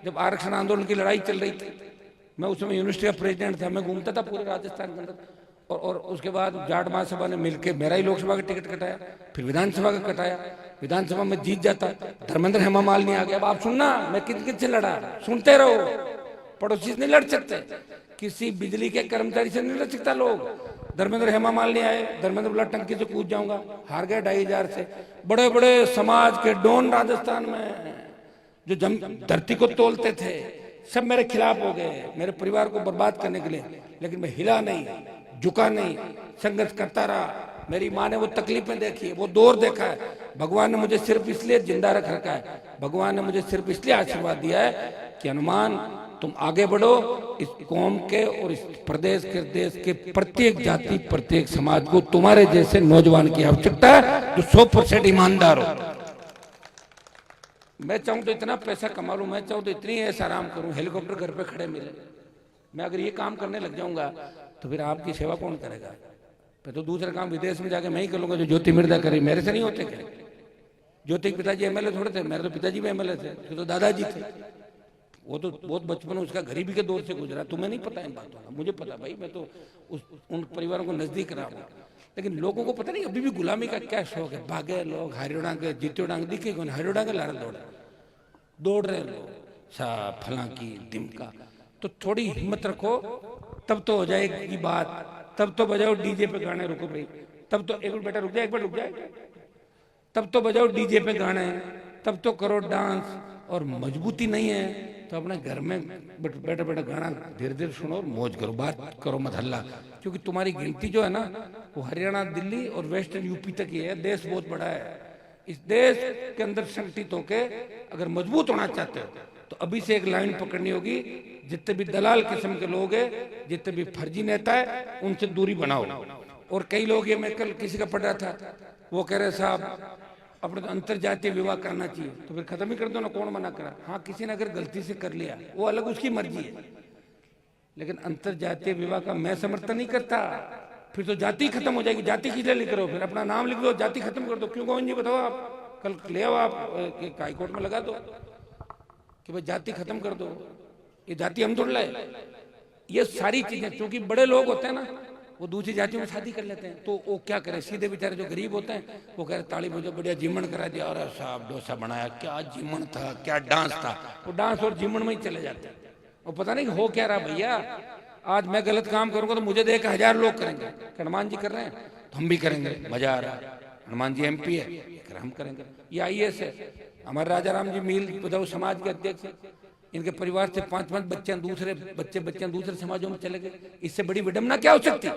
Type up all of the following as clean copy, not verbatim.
जब आरक्षण आंदोलन की लड़ाई चल रही थी, मैं उस समय यूनिवर्सिटी का प्रेसिडेंट था, मैं घूमता था पूरे राजस्थान के अंदर। और उसके बाद जाट महासभा ने मिलकर मेरा ही लोकसभा का टिकट कटाया, फिर विधानसभा का कटाया, विधानसभा में जीत जाता, धर्मेंद्र हेमा मालिनी आ गया। अब आप सुनना, मैं किन किन से लड़ा, सुनते रहो। पड़ोसी से नहीं लड़ सकते, किसी बिजली के कर्मचारी से नहीं लड़ सकता लोग। धर्मेंद्र हेमा मालिनी आए, धर्मेंद्र बोला टंकी से कूद जाऊंगा, हार गए 2500 से। बड़े बड़े समाज के डॉन राजस्थान में जो धरती को तोलते थे, सब मेरे खिलाफ हो गए, मेरे परिवार को बर्बाद करने के लिए। लेकिन मैं हिला नहीं, झुका नहीं, संघर्ष करता रहा। मेरी माँ ने वो तकलीफें देखी, वो दौर देखा है। भगवान ने मुझे सिर्फ इसलिए जिंदा रख रखा है, भगवान ने मुझे सिर्फ इसलिए आशीर्वाद दिया है कि हनुमान तुम आगे बढ़ो। इस कौम के और इस प्रदेश के, देश के प्रत्येक जाति, प्रत्येक समाज को तुम्हारे जैसे नौजवान की आवश्यकता है जो 100% ईमानदार हो। मैं चाहूं तो इतना पैसा कमा लूं, मैं चाहूं तो इतनी ऐसा आराम करूं, हेलीकॉप्टर घर पे खड़े मिले। मैं अगर ये काम करने लग जाऊंगा तो फिर आपकी सेवा कौन करेगा? फिर तो दूसरा काम विदेश में जाके मैं ही कर लूंगा, जो ज्योति मिर्जा करे। मेरे से नहीं होते क्या? ज्योति के पिताजी एमएलए थोड़े थे, मेरे तो पिताजी भी एमएलए थे, तो दादाजी थे। वो तो बहुत बचपन उसका गरीबी के दौर से गुजरा, तुम्हें नहीं पता इन बातों का, मुझे पता भाई, मैं तो उन परिवारों को नजदीक रहा हूँ। लेकिन लोगों को पता नहीं अभी भी गुलामी का क्या शौक है। भागे लोग, हरियोड़ा के जीत्यो डांग दिखे कौन, हरियोड़ा के लार दौड़ रहे लोग, सा फला की दिमका। तो थोड़ी हिम्मत रखो, तब तो हो जाएगी बात, तब तो बजाओ डीजे पे गाने। रुको भाई, तब तो एक मिनट बेटा रुक जाए, एक मिनट रुक जाए। तब तो बजाओ डीजे पे गाने, तब तो करो डांस। और मजबूती नहीं है तो अपने घर में बैठे बैठे गाना धीरे धीरे सुनो और मौज करो, बात करो मत हल्ला। क्योंकि तुम्हारी गिनती जो है ना, वो हरियाणा, दिल्ली और वेस्टर्न यूपी तक ही है। देश बहुत बड़ा है। इस देश के अंदर संगठित होके अगर मजबूत होना चाहते हो तो अभी से एक लाइन पकड़नी होगी। जितने भी दलाल किस्म के लोग हैं, जितने भी फर्जी नेता है, उनसे दूरी बनाओ। और कई लोग, ये मैं कल किसी का पढ़ रहा था, वो कह रहे साहब अपने तो अंतरजातीय विवाह करना चाहिए, तो फिर खत्म ही कर दो ना, कौन मना करा? हाँ, किसी ने अगर गलती से कर लिया वो अलग, उसकी मर्जी है। लेकिन अंतरजातीय विवाह का मैं समर्थन नहीं करता। फिर तो जाति खत्म हो जाएगी। जाति किस लिए लिख रहे हो? फिर अपना नाम लिख दो, जाति खत्म कर दो। क्यों गोविंद जी बताओ, आप कल ले आओ, आप हाईकोर्ट में लगा दो कि भाई जाति खत्म कर दो। ये जाति हम थोड़ा लाए। ये सारी चीजें, क्योंकि बड़े लोग होते हैं ना, वो दूसरी जातियों में शादी कर लेते हैं, तो वो क्या करे? सीधे बेचारे जो गरीब होते हैं वो कह रहे ताली बजो, बढ़िया जीमन करा दिया, और साहब डोसा बनाया, क्या जीमन था, क्या डांस था। वो डांस और जीमन में ही चले जाते हैं। वो पता नहीं हो क्या रहा भैया। आज मैं गलत काम करूंगा तो मुझे देख 1000 लोग करेंगे। हनुमान जी कर रहे हैं तो हम भी करेंगे, मजा आ रहा है। हनुमान जी MP है, हम करेंगे। ये IAS है, हमारे राजा राम जी मील बजाऊ समाज के अध्यक्ष। इनके परिवार से 5-5 बच्चे दूसरे समाजों में चले गए। इससे बड़ी विडंबना क्या हो सकती?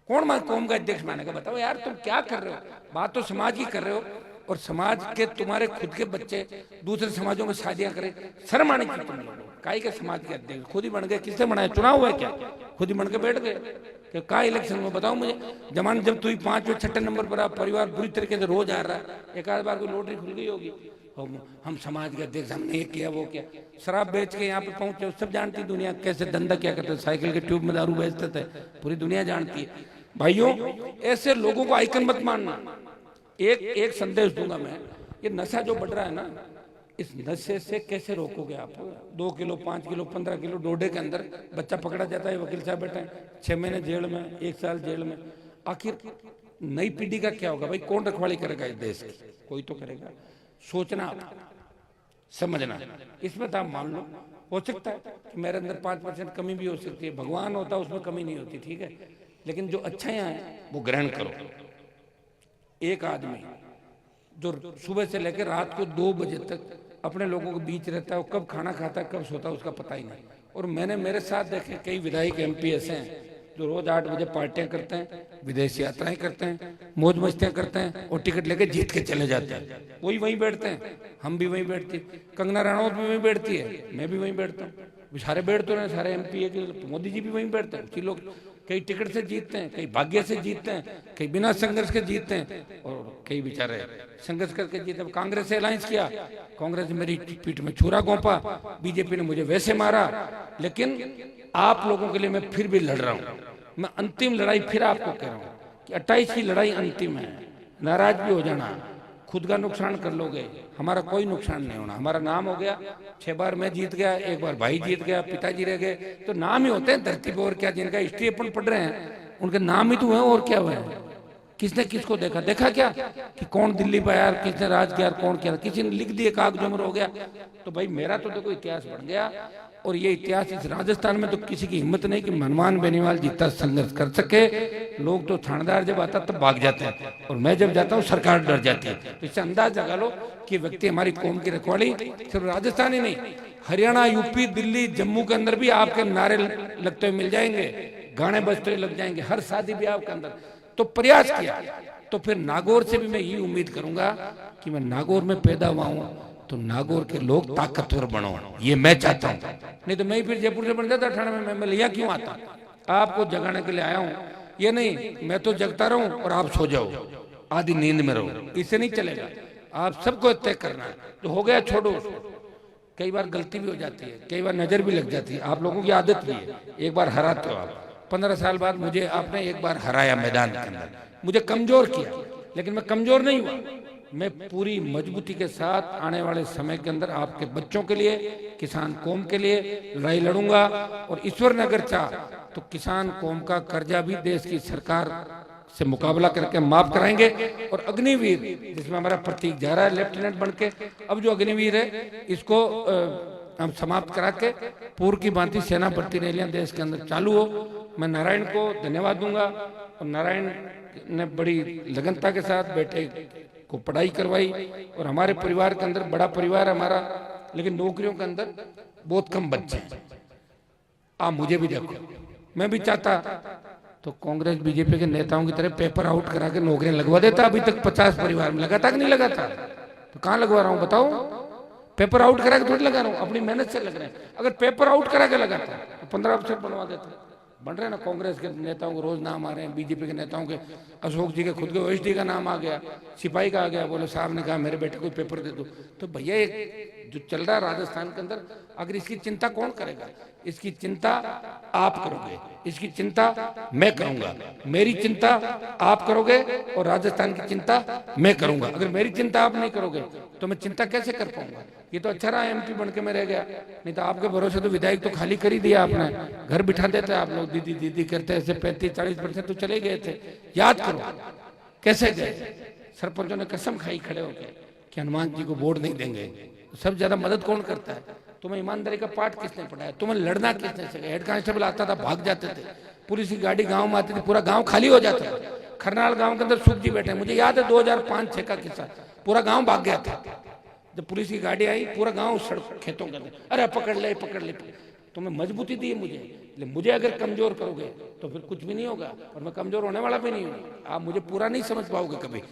कौन कौम का अध्यक्ष मानेगा? बताओ यार, तुम क्या कर रहे हो? बात तो समाज की कर रहे हो, और समाज के तुम्हारे खुद के बच्चे दूसरे समाजों में शादियां करें, शर्म आने की तुम लोग। काई के समाज के अध्यक्ष खुद ही बन गए। किससे बनाए? चुनाव हुआ क्या? खुद ही बन के बैठ गए। का इलेक्शन में बताओ मुझे? जमाने जब तुम 5वें 6ठे नंबर पर आप, परिवार बुरी तरीके से रोज आ रहा है, एक आध बार कोई लॉटरी खुल गई होगी, हम समाज के अध्यक्ष, हमने ये किया वो किया। शराब बेच के यहाँ पे पहुंचे, सब जानती दुनिया कैसे धंधा क्या करते। साइकिल के ट्यूब में दारू बेचते थे, पूरी दुनिया जानती है। भाइयों, ऐसे लोगों को आइकन मत मानना। एक संदेश दूंगा मैं, ये नशा जो बढ़ रहा है ना, इस नशे से कैसे रोकोगे आप? 2 किलो 5 किलो 15 किलो डोडे के अंदर बच्चा पकड़ा जाता है, वकील साहब बैठे हैं 6 महीने जेल में, 1 साल जेल में। आखिर नई पीढ़ी का क्या होगा भाई? कौन रखवाली करेगा इस देश की? कोई तो करेगा। सोचना, समझना, इसमें तो आप मान लो। हो सकता है कि मेरे अंदर 5% कमी भी हो सकती है, भगवान होता है उसमें कमी नहीं होती, ठीक है। लेकिन जो अच्छाइयाँ हैं वो ग्रहण करो। एक आदमी जो सुबह से लेकर रात को 2 बजे तक अपने लोगों के बीच रहता है, वो कब खाना खाता है कब सोता है उसका पता ही नहीं। और मैंने मेरे साथ देखे कई विधायक MP ऐसे हैं जो रोज 8 बजे पार्टियां करते हैं, विदेश यात्राएं करते हैं, मौज मस्तियां करते हैं, और टिकट लेके जीत के चले जाते हैं। वही वहीं बैठते हैं, हम भी वहीं बैठते हैं, कंगना रनौत भी वहीं बैठती है, मैं भी वहीं बैठता हूँ। सारे बैठ तो रहे, सारे MP के, मोदी जी भी वहीं बैठते हैं। कुछ लोग कई टिकट से जीतते हैं, कई भाग्य से जीतते हैं, कई बिना संघर्ष के जीतते हैं, और कई बेचारे संघर्ष करके जीते। कांग्रेस से अलायंस किया, कांग्रेस ने मेरी पीठ में छुरा घोंपा, बीजेपी ने मुझे वैसे मारा। लेकिन आप लोगों के लिए मैं फिर भी लड़ रहा हूँ। मैं अंतिम लड़ाई फिर आपको कह रहा हूँ कि 28 की लड़ाई अंतिम है। नाराज भी हो जाना, खुद का नुकसान कर लोगे, हमारा कोई नुकसान नहीं होना। हमारा नाम हो गया, 6 बार मैं जीत गया, 1 बार भाई जीत गया, पिताजी रह गए, तो नाम ही होते हैं धरती पे। और क्या, जिनका हिस्ट्री अपन पढ़ रहे हैं उनके नाम ही तो है, और क्या हुआ है? किसने किसको देखा? देखा क्या कि कौन दिल्ली पे आया, किसने राज किया, कौन किया? किसी ने लिख दिए, कागजों में हो गया। तो भाई मेरा तो देखो इतिहास बन गया। और ये इतिहास इस राजस्थान में तो किसी की हिम्मत नहीं कि हनुमान बेनीवाल जितना संघर्ष कर सके। लोग तो थानेदार जब आता तब भाग जाते हैं, और मैं जब जाता हूँ सरकार डर जाती है। तो इससे अंदाज लगा लो कि व्यक्ति हमारी कौम की रखवाली सिर्फ राजस्थान ही नहीं, हरियाणा, यूपी, दिल्ली, जम्मू के अंदर भी आपके नारे लगते हुए मिल जाएंगे, गाने बजते हुए लग जाएंगे, हर शादी ब्याह के अंदर। तो प्रयास किया, तो फिर नागौर से भी मैं यही उम्मीद करूंगा कि मैं नागौर में पैदा हुआ हूं, तो नागौर के लोग ताकतवर बनो, ये मैं चाहता हूं। नहीं तो मैं ही फिर जयपुर से बन जाता 98 में। मैं लिया क्यों आता? आपको जगाने के लिए आया हूं, ये नहीं मैं तो जगता रहूं और आप सो जाओ, आधी नींद में रहो, इससे नहीं चलेगा। आप सबको तय करना है, जो हो गया छोड़ो। कई बार गलती भी हो जाती है, कई बार नजर भी लग जाती है, आप लोगों की आदत भी है। एक बार हराते हो आप, 15 साल बाद मुझे आपने एक बार हराया मैदान के अंदर, मुझे कमजोर किया, लेकिन मैं कमजोर नहीं हुआ। मैं पूरी मजबूती के साथ आने वाले समय के अंदर आपके बच्चों के लिए, किसान कौम के लिए लड़ाई लड़ूंगा। और ईश्वर ने अगर चाह तो किसान कौम का कर्जा भी देश की सरकार से मुकाबला करके माफ कराएंगे। और अग्निवीर जिसमें हमारा प्रतीक जा रहा है लेफ्टिनेंट बन के, अब जो अग्निवीर है इसको हम समाप्त करा के पूर्व की भांति सेना भर्ती रैलियां देश के अंदर चालू हो। मैं नारायण को धन्यवाद दूंगा, और नारायण ने बड़ी लगनता के साथ बेटे को पढ़ाई करवाई। और हमारे परिवार के अंदर, बड़ा परिवार हमारा, लेकिन नौकरियों के अंदर बहुत कम बच्चे हैं। आप मुझे भी देखो, मैं भी चाहता तो कांग्रेस बीजेपी के नेताओं की तरह पेपर आउट करा के नौकरियां लगवा देता। अभी तक 50 परिवार में लगाता कि नहीं लगाता? तो कहाँ लगवा रहा हूँ बताओ? पेपर आउट करा के थोड़ी लगा रहा हूँ, अपनी मेहनत से लग रहे हैं। अगर पेपर आउट करा के लगाता तो 15 अफसर बनवा देता। बन रहे हैं ना, कांग्रेस के नेताओं को रोज नाम आ रहे हैं, बीजेपी के नेताओं के, अशोक जी के खुद के ओएसडी का नाम आ गया, सिपाही का आ गया, बोले साहब ने कहा मेरे बेटे को पेपर दे दो। तो भैया ये जो चल रहा है राजस्थान के अंदर, अगर इसकी चिंता कौन करेगा? इसकी चिंता आप करोगे, इसकी चिंता मैं करूंगा, मेरी चिंता आप करोगे, और राजस्थान की चिंता मैं करूंगा। अगर मेरी चिंता आप नहीं करोगे तो मैं चिंता कैसे कर पाऊंगा? ये तो अच्छा रहा एमपी बन के मैं रह गया, नहीं तो आपके भरोसे तो विधायक तो खाली कर ही दिया आपने। घर बिठा देते आप लोग, दीदी दीदी करते, ऐसे 35-40% तो चले गए थे। याद करो कैसे गए। सरपंचों ने कसम खाई खड़े होकर कि हनुमान जी को वोट नहीं देंगे। सब ज्यादा मदद कौन करता है? तुम्हें ईमानदारी का पाठ किसने पढ़ाया? तुम्हें लड़ना किसने सिखाया? हेड कांस्टेबल आता था, भाग जाते थे, पुलिस की गाड़ी गांव में आती थी, पूरा गांव खाली हो जाता था। खरनाल गांव के अंदर सुख जी बैठे, मुझे याद है 2005-6 का किस्सा, पूरा गांव भाग गया था। जब पुलिस की गाड़ी आई, पूरा गांव सड़क खेतों के अंदर, अरे पकड़ ले पकड़ ले। तुम्हें मजबूती दी है मुझे अगर कमजोर करोगे तो फिर कुछ भी नहीं होगा, और मैं कमजोर होने वाला भी नहीं हूँ। आप मुझे पूरा नहीं समझ पाओगे कभी।